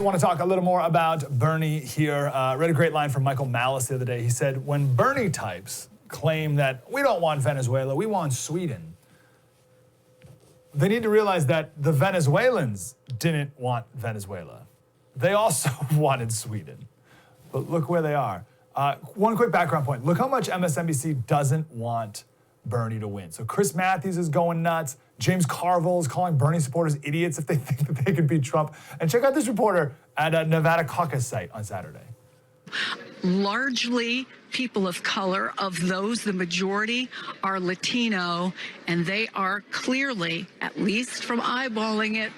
I want to talk a little more about Bernie here. Read a great line from Michael Malice the other day. He said, when Bernie types claim that we don't want Venezuela, we want Sweden, they need to realize that the Venezuelans didn't want Venezuela. They also wanted Sweden. But look where they are. One quick background point. Look how much MSNBC doesn't want Bernie to win. So Chris Matthews is going nuts. James Carville is calling Bernie supporters idiots if they think that they could beat Trump. And check out this reporter at a Nevada caucus site on Saturday. Largely people of color. Of those, the majority are Latino, and they are clearly, at least from eyeballing it,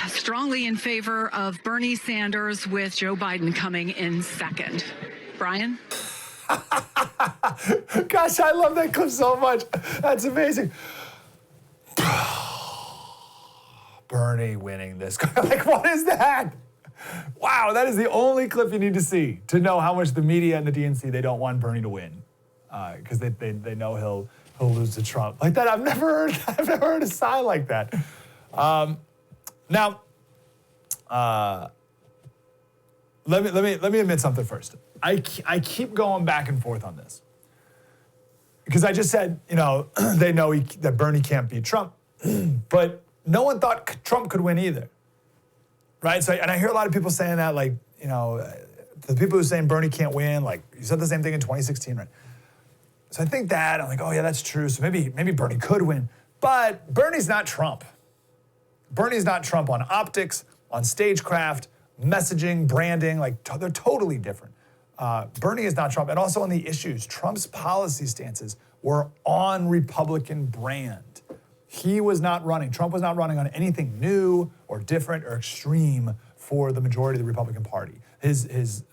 strongly in favor of Bernie Sanders, with Joe Biden coming in second. Brian? Gosh, I love that clip so much. That's amazing. Bernie winning this. Like, what is that? Wow, that is the only clip you need to see to know how much the media and the DNC, they don't want Bernie to win. Because they know he'll lose to Trump. Like that, I've never heard a sigh like that. Now, let me admit something first. I keep going back and forth on this. Because I just said, they know that Bernie can't beat Trump. But no one thought Trump could win either. Right? So, and I hear a lot of people saying that, like, the people who are saying Bernie can't win, like, you said the same thing in 2016, right? So I think that, I'm like, oh yeah, that's true. So maybe Bernie could win. But Bernie's not Trump. Bernie's not Trump on optics, on stagecraft, messaging, branding, like they're totally different. Bernie is not Trump. And also on the issues, Trump's policy stances were on Republican brand. He was not running. Trump was not running on anything new or different or extreme for the majority of the Republican Party. His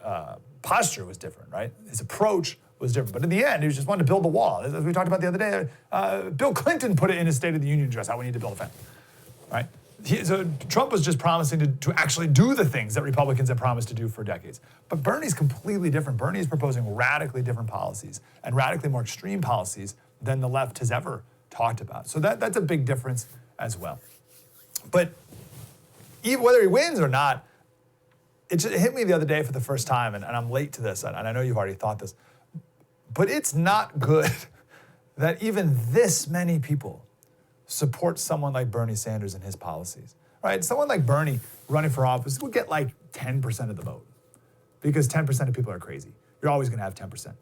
posture was different, right? His approach was different. But in the end, he was just wanting to build the wall. As we talked about the other day, Bill Clinton put it in his State of the Union address, how we need to build a fence, right? So Trump was just promising to actually do the things that Republicans have promised to do for decades. But Bernie's completely different. Bernie is proposing radically different policies and radically more extreme policies than the left has ever talked about. So that's a big difference as well. But even whether he wins or not, it just hit me the other day for the first time, and I'm late to this, and I know you've already thought this, but it's not good that even this many people support someone like Bernie Sanders and his policies, right? Someone like Bernie running for office will get like 10% of the vote because 10% of people are crazy. You're always going to have 10%.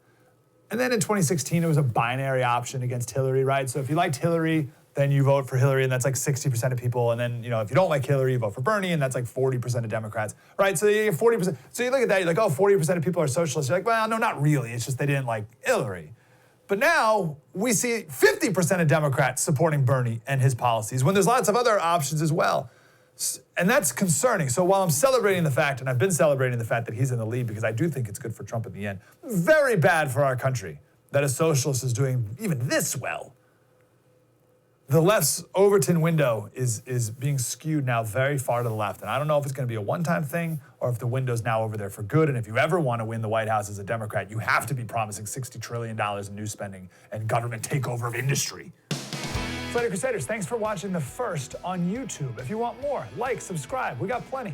And then in 2016, it was a binary option against Hillary, right? So if you liked Hillary, then you vote for Hillary, and that's like 60% of people. And then, if you don't like Hillary, you vote for Bernie, and that's like 40% of Democrats, right? So you get 40%. So you look at that, you're like, oh, 40% of people are socialists. You're like, well, no, not really. It's just they didn't like Hillary. But now we see 50% of Democrats supporting Bernie and his policies when there's lots of other options as well. And that's concerning. So while I'm celebrating the fact, and I've been celebrating the fact that he's in the lead because I do think it's good for Trump in the end, very bad for our country that a socialist is doing even this well. The left's Overton window is being skewed now very far to the left. And I don't know if it's going to be a one-time thing or if the window's now over there for good. And if you ever want to win the White House as a Democrat, you have to be promising $60 trillion in new spending and government takeover of industry. Slater Crusaders, thanks for watching the first on YouTube. If you want more, like, subscribe. We got plenty.